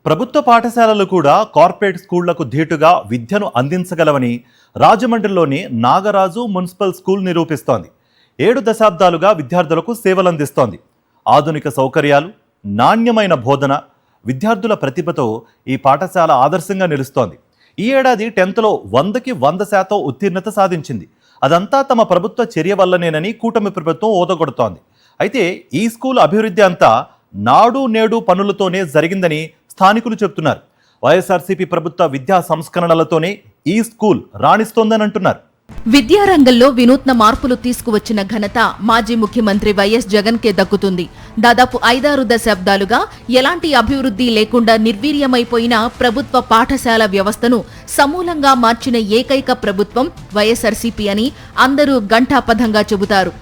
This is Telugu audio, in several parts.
ప్రభుత్వ పాఠశాలలు కూడా కార్పొరేట్ స్కూళ్లకు ధీటుగా విద్యను అందించగలవని రాజమండ్రిలోని నాగరాజు మున్సిపల్ స్కూల్ నిరూపిస్తోంది. 7 దశాబ్దాలుగా విద్యార్థులకు సేవలందిస్తోంది. ఆధునిక సౌకర్యాలు, నాణ్యమైన బోధన, విద్యార్థుల ప్రతిభతో ఈ పాఠశాల ఆదర్శంగా నిలుస్తోంది. ఈ ఏడాది 10th లో 100కి 100% ఉత్తీర్ణత సాధించింది. అదంతా తమ ప్రభుత్వ చర్య వల్లనేనని కూటమి ప్రభుత్వం ఓదగొడుతోంది. అయితే ఈ స్కూల్ అభివృద్ధి అంతా నాడు నేడు పనులతోనే జరిగిందని స్థానికులు చెబుతున్నారు. వైఎస్ఆర్సీపీ ప్రభుత్వ విద్యా సంస్కరణలతోనే ఈ స్కూల్ రాణిస్తోందని అంటున్నారు. విద్యారంగంలో వినూత్న మార్పులు తీసుకువచ్చిన ఘనత మాజీ ముఖ్యమంత్రి వైఎస్ జగన్ కే దక్కుతుంది. దాదాపు 5-6 దశాబ్దాలుగా ఎలాంటి అభివృద్ధి లేకుండా నిర్వీర్యమైపోయిన ప్రభుత్వ పాఠశాల వ్యవస్థను సమూలంగా మార్చిన ఏకైక ప్రభుత్వం వైఎస్ఆర్సీపీ అని అందరూ ఘంటాపథంగా చెబుతారు.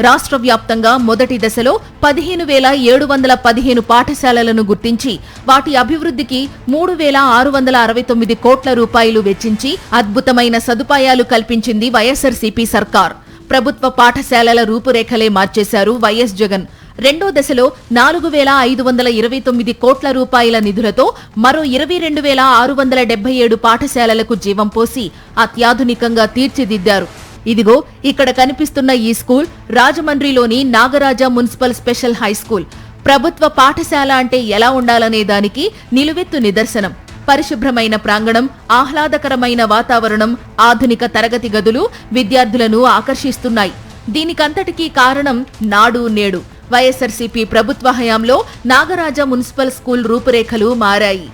రాష్ట్ర వ్యాప్తంగా మొదటి దశలో 15,715 పాఠశాలలను గుర్తించి వాటి అభివృద్ధికి 3,669 కోట్ల రూపాయలు వెచ్చించి అద్భుతమైన సదుపాయాలు కల్పించింది వైఎస్ఆర్సీపీ సర్కార్. ప్రభుత్వ పాఠశాలల రూపురేఖలే మార్చేశారు వైఎస్ జగన్. రెండో దశలో 4,529 కోట్ల రూపాయల నిధులతో మరో 22,677 పాఠశాలలకు జీవం పోసి అత్యాధునికంగా తీర్చిదిద్దారు. ఇదిగో ఇక్కడ కనిపిస్తున్న ఈ స్కూల్ రాజమండ్రిలోని Nagaraja municipal special high school. ప్రభుత్వ పాఠశాల అంటే ఎలా ఉండాలనే దానికి నిలువెత్తు నిదర్శనం. పరిశుభ్రమైన ప్రాంగణం, ఆహ్లాదకరమైన వాతావరణం, ఆధునిక తరగతి గదులు విద్యార్థులను ఆకర్షిస్తున్నాయి. దీనికంతటికీ కారణం నాడు నేడు. వైఎస్ఆర్సీపీ ప్రభుత్వ హయాంలో నాగరాజ మున్సిపల్ స్కూల్ రూపురేఖలు మారాయి.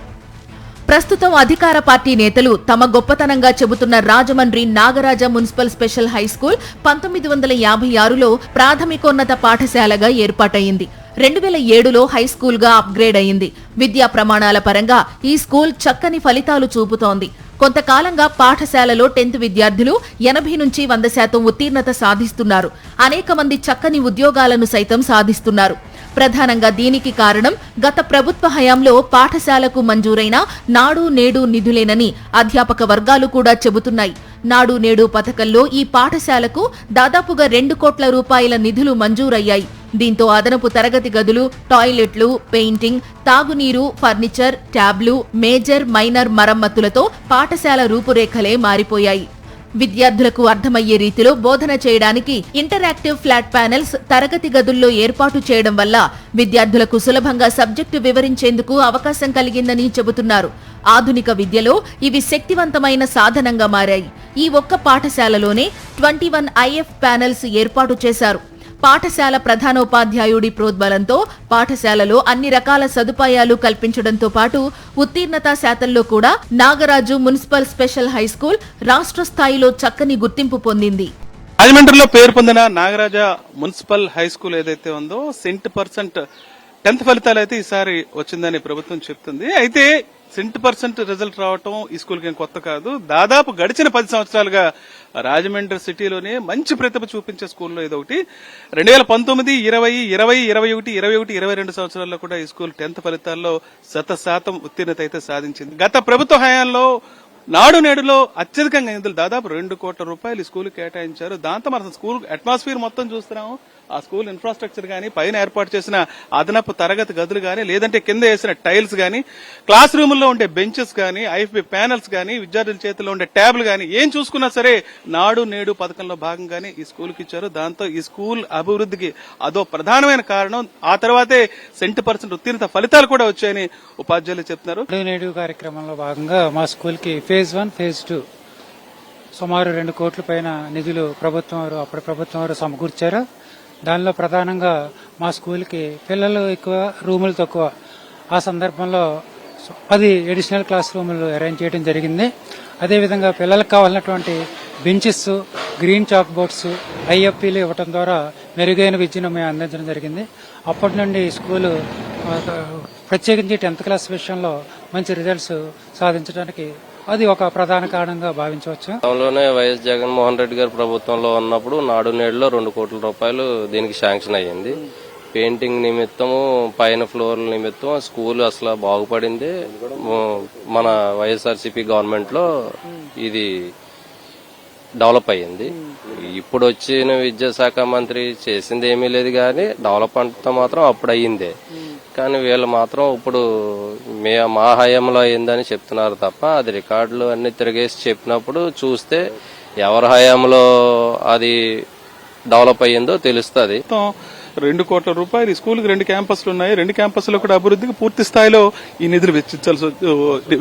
ప్రస్తుతం అధికార పార్టీ నేతలు తమ గొప్పతనంగా చెబుతున్న Rajahmundry Nagaraja municipal special high school 1956లో ప్రాథమికోన్నత పాఠశాలగా ఏర్పాటైంది. 2007లో హై స్కూల్ గా అప్గ్రేడ్ అయింది. విద్యా ప్రమాణాల పరంగా ఈ స్కూల్ చక్కని ఫలితాలు చూపుతోంది. కొంతకాలంగా పాఠశాలలో 10th విద్యార్థులు 80 నుంచి 100% ఉత్తీర్ణత సాధిస్తున్నారు. అనేక మంది చక్కని ఉద్యోగాలను సైతం సాధిస్తున్నారు. ప్రధానంగా దీనికి కారణం గత ప్రభుత్వ హయాంలో పాఠశాలకు మంజూరైన నాడు నేడు నిధులేనని అధ్యాపక వర్గాలు కూడా చెబుతున్నాయి. నాడు నేడు పథకంలో ఈ పాఠశాలకు దాదాపుగా 2 కోట్ల రూపాయల నిధులు మంజూరయ్యాయి. దీంతో అదనపు తరగతి గదులు, టాయిలెట్లు, పెయింటింగ్, తాగునీరు, ఫర్నిచర్, ట్యాబ్లు, మేజర్, మైనర్ మరమ్మతులతో పాఠశాల రూపురేఖలే మారిపోయాయి. విద్యార్థులకు అర్థమయ్యే రీతిలో బోధన చేయడానికి ఇంటరాక్టివ్ ఫ్లాట్ ప్యానెల్స్ తరగతి గదుల్లో ఏర్పాటు చేయడం వల్ల విద్యార్థులకు సులభంగా సబ్జెక్టు వివరించేందుకు అవకాశం కలిగిందని చెబుతున్నారు. ఆధునిక విద్యలో ఇవి శక్తివంతమైన సాధనంగా మారాయి. ఈ ఒక్క పాఠశాలలోనే 21 IF ప్యానెల్స్ ఏర్పాటు చేశారు. పాఠశాల ప్రధానోపాధ్యాయుడి ప్రోద్బలంతో పాఠశాలలో అన్ని రకాల సదుపాయాలు కల్పించడంతో పాటు ఉత్తీర్ణత శాతంలో కూడా Nagaraju municipal special high school రాష్ట్ర స్థాయిలో చక్కని గుర్తింపు పొందింది. రాజమండ్రిలో పేరు పొందిన నాగరాజ మున్సిపల్ హై స్కూల్ ఏదైతే ఉందో 100% 10th ఫలితాలు అయితే ఈసారి వచ్చిందని ప్రభుత్వం చెప్తుంది. అయితే 100% రిజల్ట్ రావటం ఈ స్కూల్ కి కొత్త కాదు. దాదాపు గడిచిన 10 సంవత్సరాలుగా రాజమండ్రి సిటీలోనే మంచి ప్రతిభ చూపించే స్కూల్లో ఇదొకటి. 2019, 20, 20, 21, 21, 22 సంవత్సరాల్లో కూడా ఈ స్కూల్ 10th ఫలితాల్లో 100% ఉత్తీర్ణత అయితే సాధించింది. గత ప్రభుత్వ హయాంలో నాడు నేడులో అత్యధికంగా నిధులు దాదాపు 2 కోట్ల రూపాయలు ఈ స్కూల్ కేటాయించారు. దాంతో మనం స్కూల్ అట్మాస్ఫియర్ మొత్తం చూస్తున్నాము. ఆ స్కూల్ ఇన్ఫ్రాస్ట్రక్చర్ గానీ, పైన ఏర్పాటు చేసిన అదనపు తరగతి గదులు గానీ, లేదంటే కింద వేసిన టైల్స్ గానీ, క్లాస్ రూముల్లో ఉండే బెంచెస్ గానీ, ఐఎఫ్బి ప్యానెల్స్ గానీ, విద్యార్థుల చేతిలో ఉండే ట్యాబ్లు గానీ ఏం చూసుకున్నా సరే నాడు నేడు పథకంలో భాగంగానే ఈ స్కూల్ కి ఇచ్చారు. దాంతో ఈ స్కూల్ అభివృద్ధికి అదో ప్రధానమైన కారణం. ఆ తర్వాతే 100% ఉత్తీర్ణత ఫలితాలు కూడా వచ్చాయని ఉపాధ్యాయులు చెప్తున్నారు. నేడు కార్యక్రమంలో భాగంగా మా స్కూల్ కి ఫేజ్ 1, ఫేజ్ 2 సుమారు 2 కోట్ల పైన నిధులు అప్పటి ప్రభుత్వం వారు సమకూర్చారు. దానిలో ప్రధానంగా మా స్కూల్కి పిల్లలు ఎక్కువ, రూములు తక్కువ. ఆ సందర్భంలో 10 అడిషనల్ క్లాస్ రూములు అరేంజ్ చేయడం జరిగింది. అదేవిధంగా పిల్లలకు కావాలన్నటువంటి బెంచెస్, గ్రీన్ చాక్ బోర్డ్స్, ఐఎఫ్పీలు ఇవ్వడం ద్వారా మెరుగైన విద్యను మేము అందించడం జరిగింది. అప్పటి నుండి స్కూలు ప్రత్యేకించి 10th క్లాస్ విషయంలో మంచి రిజల్ట్స్ సాధించడానికి అది ఒక ప్రధాన కారణంగా భావించవచ్చు. గతంలోనే వైఎస్ జగన్మోహన్ రెడ్డి గారి ప్రభుత్వంలో ఉన్నప్పుడు నాడు నేడులో 2 కోట్ల రూపాయలు దీనికి శాంక్షన్ అయ్యింది. పెయింటింగ్ నిమిత్తము, పైన ఫ్లోర్ల నిమిత్తం స్కూల్ అసలు బాగుపడింది. మన వైఎస్ఆర్సీపీ గవర్నమెంట్ లో ఇది డెవలప్ అయ్యింది. ఇప్పుడు వచ్చిన విద్యాశాఖ మంత్రి చేసింది ఏమీ లేదు, కానీ డెవలప్మెంట్ మాత్రం అప్పుడు అయ్యిందే. కానీ వీళ్ళు మాత్రం ఇప్పుడు మా హయాంలో అయిందని చెప్తున్నారు తప్ప అది రికార్డులు అన్ని తిరిగేసి చెప్పినప్పుడు చూస్తే ఎవరి హయాంలో అది డెవలప్ అయ్యిందో తెలుస్తుంది. 2 కోట్ల రూపాయలు ఈ స్కూల్కి 2 క్యాంపస్లు ఉన్నాయి. 2 క్యాంపస్లో కూడా అభివృద్ధికి పూర్తి స్థాయిలో ఈ నిధులు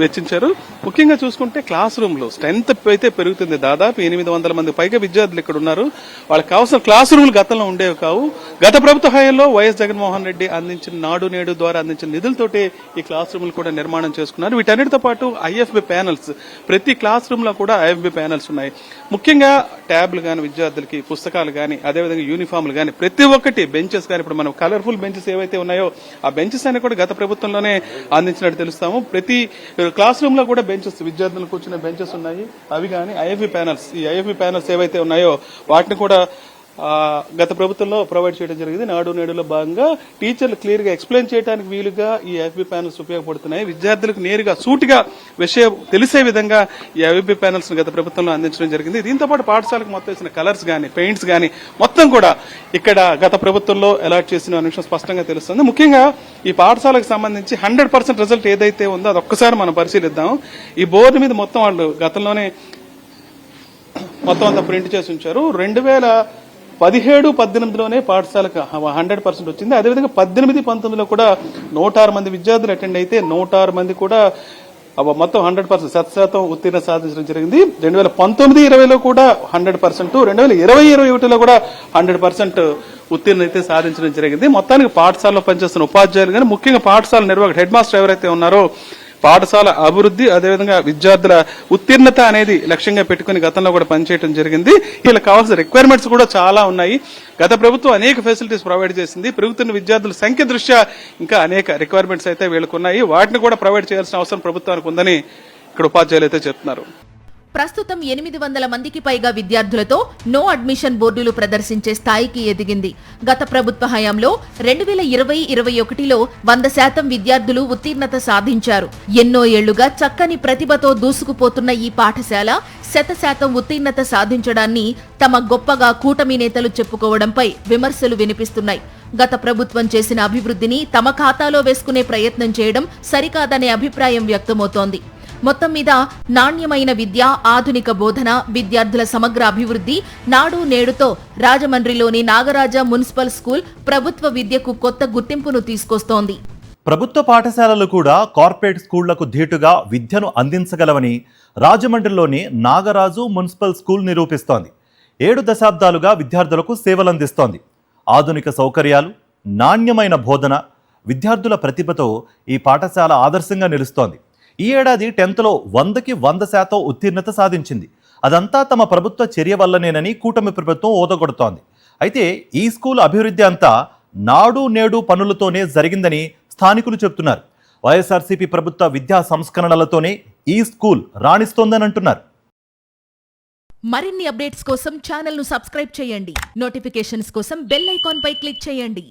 వెచ్చించారు. ముఖ్యంగా చూసుకుంటే క్లాస్ రూమ్ లో స్ట్రెంత్ అయితే పెరుగుతుంది. దాదాపు 800 మంది పైగా విద్యార్థులు ఇక్కడ ఉన్నారు. వాళ్ళకి కావాల్సిన క్లాస్ రూమ్లు గతంలో ఉండేవి కావు. గత ప్రభుత్వ హయాంలో వైఎస్ జగన్మోహన్ రెడ్డి అందించిన నాడు నేడు ద్వారా అందించిన నిధులతోటే ఈ క్లాస్ రూమ్లు కూడా నిర్మాణం చేసుకున్నారు. వీటన్నిటితో పాటు ఐఎఫ్బి ప్యానల్స్, ప్రతి క్లాస్ రూమ్ లో కూడా ఐఎఫ్బి ప్యానల్స్ ఉన్నాయి. ముఖ్యంగా ట్యాబ్లు గాని, విద్యార్థులకి పుస్తకాలు గాని, అదేవిధంగా యూనిఫామ్లు గాని, ప్రతి ఒక్కటి బెంచెస్ కానీ, ఇప్పుడు మనం కలర్ఫుల్ బెంచెస్ ఏవైతే ఉన్నాయో ఆ బెంచెస్ అన్ని కూడా గత ప్రభుత్వంలోనే అందించినట్టు తెలుస్తాము. ప్రతి క్లాస్ రూమ్ లో కూడా బెంచెస్, విద్యార్థులు కూర్చునే బెంచెస్ ఉన్నాయి. అవి కానీ ఐఎఫ్బి ప్యానల్స్, ఈ ఐఎఫ్బి ప్యానల్స్ ఏవైతే ఉన్నాయో వాటిని కూడా గత ప్రభుత్వంలో ప్రొవైడ్ చేయడం జరిగింది. నాడు నేడులో భాగంగా టీచర్లు క్లియర్ గా ఎక్స్ప్లెయిన్ చేయడానికి వీలుగా ఈ ఐఎఫ్బి ప్యానల్స్ ఉపయోగపడుతున్నాయి. విద్యార్థులకు నేరుగా సూటిగా విషయం తెలిసే విధంగా ఈ ఐఎఫ్బి ప్యానల్స్ గత ప్రభుత్వంలో అందించడం జరిగింది. దీంతో పాటు పాఠశాలకు మొత్తం వేసిన కలర్స్ గానీ, పెయింట్స్ గానీ మొత్తం కూడా ఇక్కడ గత ప్రభుత్వంలో అలాట్ చేసిన విషయం స్పష్టంగా తెలుస్తుంది. ముఖ్యంగా ఈ పాఠశాలకు సంబంధించి 100% రిజల్ట్ ఏదైతే ఉందో అది ఒక్కసారి మనం పరిశీలిద్దాం. ఈ బోర్డు మీద మొత్తం వాళ్ళు గతంలోనే మొత్తం అంతా ప్రింట్ చేసి ఉంచారు. 2017-18లోనే పాఠశాలకు 100% వచ్చింది. అదేవిధంగా 18-19లో కూడా 106 మంది విద్యార్థులు అటెండ్ అయితే 106 మంది కూడా మొత్తం 100% 100% ఉత్తీర్ణ సాధించడం జరిగింది. 2019-20లో కూడా 100%, 2020-21లో కూడా 100% ఉత్తీర్ణ అయితే సాధించడం జరిగింది. మొత్తానికి పాఠశాలలో పనిచేస్తున్న ఉపాధ్యాయులు కానీ, ముఖ్యంగా పాఠశాల నిర్వాహకుడు, హెడ్ మాస్టర్ ఎవరైతే ఉన్నారో పాఠశాల అభివృద్ధి, అదేవిధంగా విద్యార్థుల ఉత్తీర్ణత అనేది లక్ష్యంగా పెట్టుకుని గతంలో కూడా పనిచేయడం జరిగింది. వీళ్ళకి కావాల్సిన రిక్వైర్మెంట్స్ కూడా చాలా ఉన్నాయి. గత ప్రభుత్వం అనేక ఫెసిలిటీస్ ప్రొవైడ్ చేసింది. పెరుగుతున్న విద్యార్థుల సంఖ్య దృష్ట్యా ఇంకా అనేక రిక్వైర్మెంట్స్ అయితే వీళ్ళకున్నాయి. వాటిని కూడా ప్రొవైడ్ చేయాల్సిన అవసరం ప్రభుత్వానికి ఉందని ఇక్కడ ఉపాధ్యాయులు అయితే చెప్తున్నారు. ప్రస్తుతం 800 మందికి పైగా విద్యార్థులతో నో అడ్మిషన్ బోర్డులు ప్రదర్శించే స్థాయికి ఎదిగింది. గత ప్రభుత్వ హయాంలో 2020-21లో 100% విద్యార్థులు ఉత్తీర్ణత సాధించారు. ఎన్నో ఏళ్లుగా చక్కని ప్రతిభతో దూసుకుపోతున్న ఈ పాఠశాల 100% ఉత్తీర్ణత సాధించడాన్ని తమ గొప్పగా కూటమి నేతలు చెప్పుకోవడంపై విమర్శలు వినిపిస్తున్నాయి. గత ప్రభుత్వం చేసిన అభివృద్ధిని తమ ఖాతాలో వేసుకునే ప్రయత్నం చేయడం సరికాదనే అభిప్రాయం వ్యక్తమవుతోంది. మొత్తం మీద నాణ్యమైన విద్య, ఆధునిక బోధన, విద్యార్థుల సమగ్ర అభివృద్ధి నాడు నేడుతో రాజమండ్రిలోని నాగరాజ మున్సిపల్ స్కూల్ ప్రభుత్వ విద్యకు కొత్త గుర్తింపును తీసుకొస్తోంది. ప్రభుత్వ పాఠశాలలు కూడా కార్పొరేట్ స్కూళ్లకు ధీటుగా విద్యను అందించగలవని రాజమండ్రిలోని నాగరాజు మున్సిపల్ స్కూల్ నిరూపిస్తోంది. 7 దశాబ్దాలుగా విద్యార్థులకు సేవలందిస్తోంది. ఆధునిక సౌకర్యాలు, నాణ్యమైన బోధన, విద్యార్థుల ప్రతిభతో ఈ పాఠశాల ఆదర్శంగా నిలుస్తోంది. ఈ ఏడాది 10th లో 100కి 100% ఉత్తీర్ణత సాధించింది. అదంతా తమ ప్రభుత్వ చర్య వల్లనేనని కూటమి ప్రభుత్వం ఓదగొడుతోంది. అయితే ఈ స్కూల్ అభివృద్ధి అంతా నాడు నేడు పనులతోనే జరిగిందని స్థానికులు చెబుతున్నారు. వైఎస్ఆర్సీపీ ప్రభుత్వ విద్యా సంస్కరణలతోనే ఈ స్కూల్ రాణిస్తోందని అంటున్నారు. మరిన్ని అప్డేట్స్ కోసం ఛానల్ ను సబ్స్క్రైబ్ చేయండి. నోటిఫికేషన్స్ కోసం బెల్ ఐకాన్ పై క్లిక్ చేయండి.